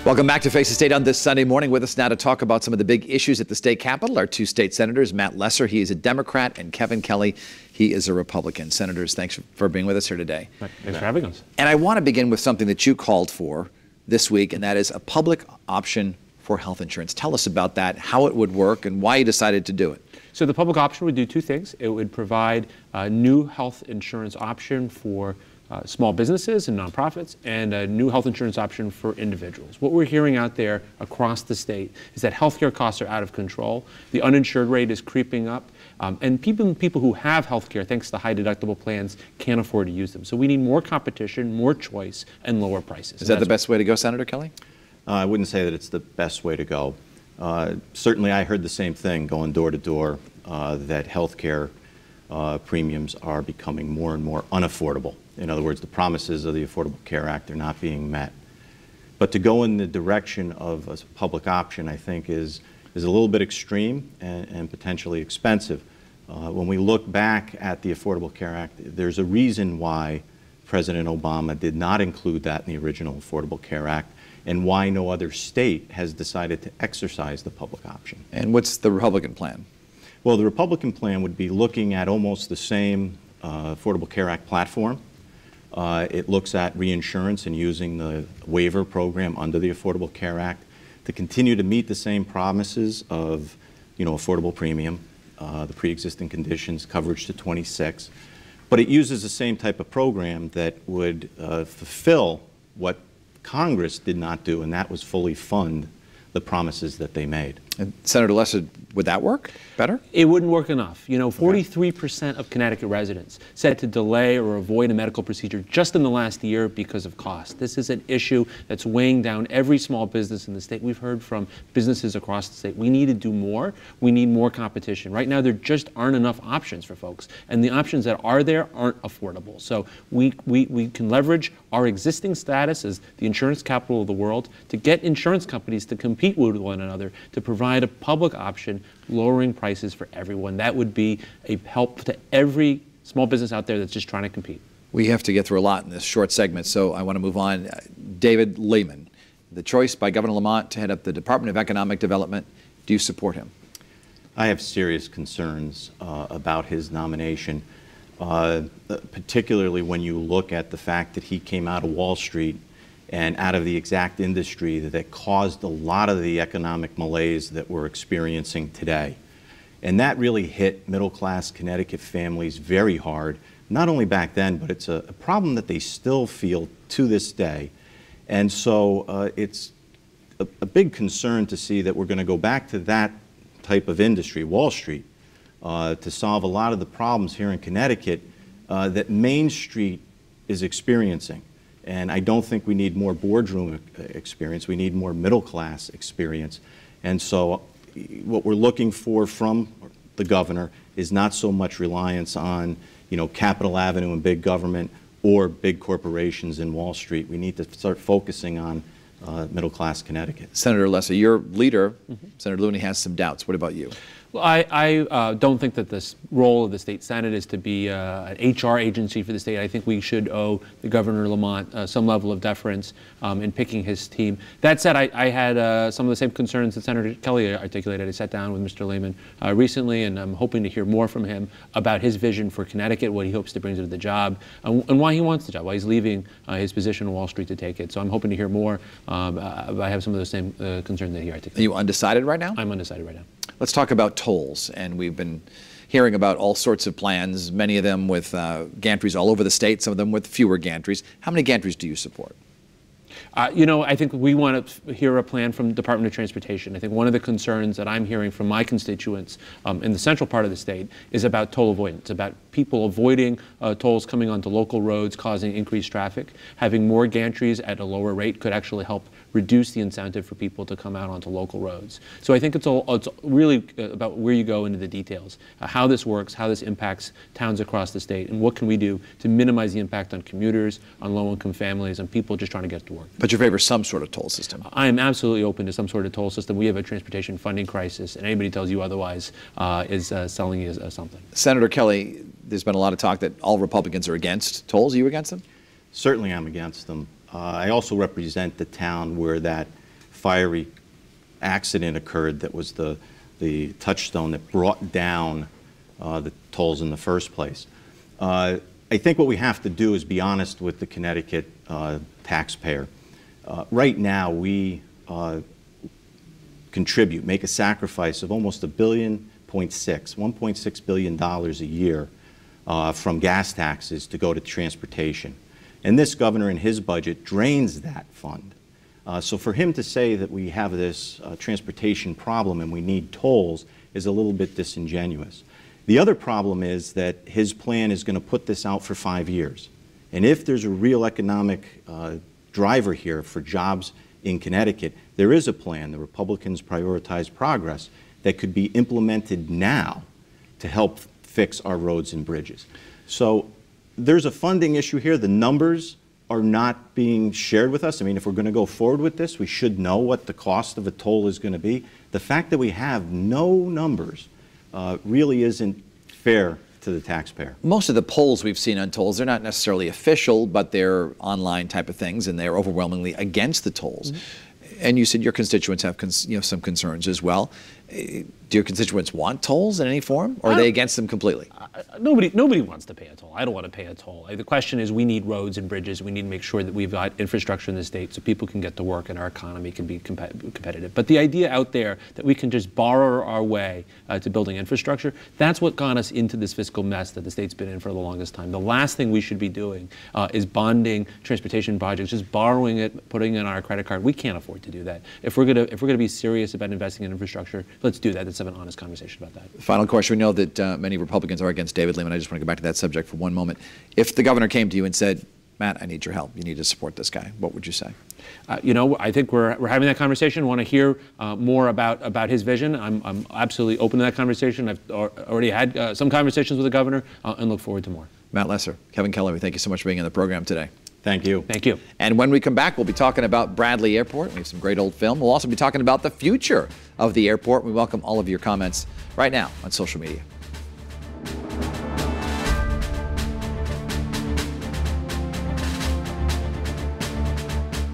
Welcome back to Face the State on this Sunday morning. With us now to talk about some of the big issues at the state capitol are two state senators, Matt Lesser, he is a Democrat, and Kevin Kelly, he is a Republican. Senators, thanks for being with us here today. Thanks for having us. And I want to begin with something that you called for this week, and that is a public option for health insurance. Tell us about that, how it would work, and why you decided to do it. So the public option would do two things. It would provide a new health insurance option for small businesses and nonprofits, and a new health insurance option for individuals. What we're hearing out there across the state is that healthcare costs are out of control. The uninsured rate is creeping up, and people who have healthcare, thanks to high deductible plans, can't afford to use them. So we need more competition, more choice, and lower prices. Is that the best way to go, Senator Kelly? I wouldn't say that it's the best way to go. Certainly, I heard the same thing going door to door, that healthcare premiums are becoming more and more unaffordable. In other words, the promises of the Affordable Care Act are not being met. But to go in the direction of a public option, I think, is a little bit extreme and potentially expensive. When we look back at the Affordable Care Act, there's a reason why President Obama did not include that in the original Affordable Care Act, and why no other state has decided to exercise the public option. And what's the Republican plan? Well, the Republican plan would be looking at almost the same Affordable Care Act platform. It looks at reinsurance and using the waiver program under the Affordable Care Act to continue to meet the same promises of, affordable premium, the pre-existing conditions, coverage to 26. But it uses the same type of program that would fulfill what Congress did not do, and that was fully fund the promises that they made. And Senator Lesser, would that work better? It wouldn't work enough. 43% of Connecticut residents said to delay or avoid a medical procedure just in the last year because of cost. This is an issue that's weighing down every small business in the state. We've heard from businesses across the state. We need to do more. We need more competition. Right now, there just aren't enough options for folks, and the options that are there aren't affordable. So we can leverage our existing status as the insurance capital of the world to get insurance companies to compete with one another to provide a public option, lowering prices for everyone. That would be a help to every small business out there that's just trying to compete. We have to get through a lot in this short segment, so I want to move on. David Lehman, the choice by Governor Lamont to head up the Department of Economic Development. Do you support him? I have serious concerns about his nomination, particularly when you look at the fact that he came out of Wall Street and out of the exact industry that caused a lot of the economic malaise that we're experiencing today. And that really hit middle-class Connecticut families very hard, not only back then, but it's a problem that they still feel to this day. And so it's a big concern to see that we're going to go back to that type of industry, Wall Street, to solve a lot of the problems here in Connecticut that Main Street is experiencing. And I don't think we need more boardroom experience. We need more middle-class experience. And so what we're looking for from the governor is not so much reliance on, Capitol Avenue and big government or big corporations in Wall Street. We need to start focusing on middle-class Connecticut. Senator Lesser, your leader, Senator Looney, has some doubts. What about you? Well, I don't think that this role of the state senate is to be an HR agency for the state. I think we should owe the Governor Lamont some level of deference in picking his team. That said, I had some of the same concerns that Senator Kelly articulated. I sat down with Mr. Lehman recently, and I'm hoping to hear more from him about his vision for Connecticut, what he hopes to bring to the job, and why he wants the job, why he's leaving his position on Wall Street to take it. So I'm hoping to hear more. I have some of the same concerns that he articulated. Are you undecided right now? I'm undecided right now. Let's talk about tolls, and we've been hearing about all sorts of plans, many of them with gantries all over the state, some of them with fewer gantries. How many gantries do you support? I think we want to hear a plan from the Department of Transportation. I think one of the concerns that I'm hearing from my constituents in the central part of the state is about toll avoidance, about people avoiding tolls coming onto local roads, causing increased traffic. Having more gantries at a lower rate could actually help reduce the incentive for people to come out onto local roads. So I think it's really about where you go into the details, how this works, how this impacts towns across the state, and what can we do to minimize the impact on commuters, on low-income families, and people just trying to get to work. But you favor some sort of toll system? I am absolutely open to some sort of toll system. We have a transportation funding crisis, and anybody tells you otherwise is selling you something. Senator Kelly, there's been a lot of talk that all Republicans are against tolls. Are you against them? Certainly I'm against them. I also represent the town where that fiery accident occurred that was the touchstone that brought down the tolls in the first place. I think what we have to do is be honest with the Connecticut taxpayer. Right now, we make a sacrifice of almost $1.6 billion a year from gas taxes to go to transportation. And this governor in his budget drains that fund. So for him to say that we have this transportation problem and we need tolls is a little bit disingenuous. The other problem is that his plan is going to put this out for 5 years. And if there's a real economic driver here for jobs in Connecticut, there is a plan, the Republicans prioritize progress, that could be implemented now to help fix our roads and bridges. So there's a funding issue here. The numbers are not being shared with us. I mean, if we're going to go forward with this, we should know what the cost of a toll is going to be. The fact that we have no numbers really isn't fair to the taxpayer. Most of the polls we've seen on tolls, they're not necessarily official, but they're online type of things, and they're overwhelmingly against the tolls. And you said your constituents have some concerns as well. Do your constituents want tolls in any form, or are they against them completely? Nobody wants to pay a toll. I don't want to pay a toll. The question is, we need roads and bridges. We need to make sure that we've got infrastructure in the state so people can get to work and our economy can be competitive. But the idea out there that we can just borrow our way to building infrastructure, that's what got us into this fiscal mess that the state's been in for the longest time. The last thing we should be doing is bonding transportation projects, just borrowing it, putting it on our credit card. We can't afford to do that. If we're gonna be serious about investing in infrastructure, let's do that. Let's have an honest conversation about that. Final question. We know that many Republicans are against David Lehman. I just want to go back to that subject for one moment. If the governor came to you and said, Matt, I need your help, you need to support this guy, what would you say? You know, I think we're having that conversation. Want to hear more about his vision. I'm absolutely open to that conversation. I've already had some conversations with the governor and look forward to more. Matt Lesser, Kevin Keller, thank you so much for being on the program today. Thank you. Thank you. And when we come back, we'll be talking about Bradley Airport. We have some great old film. We'll also be talking about the future of the airport. We welcome all of your comments right now on social media.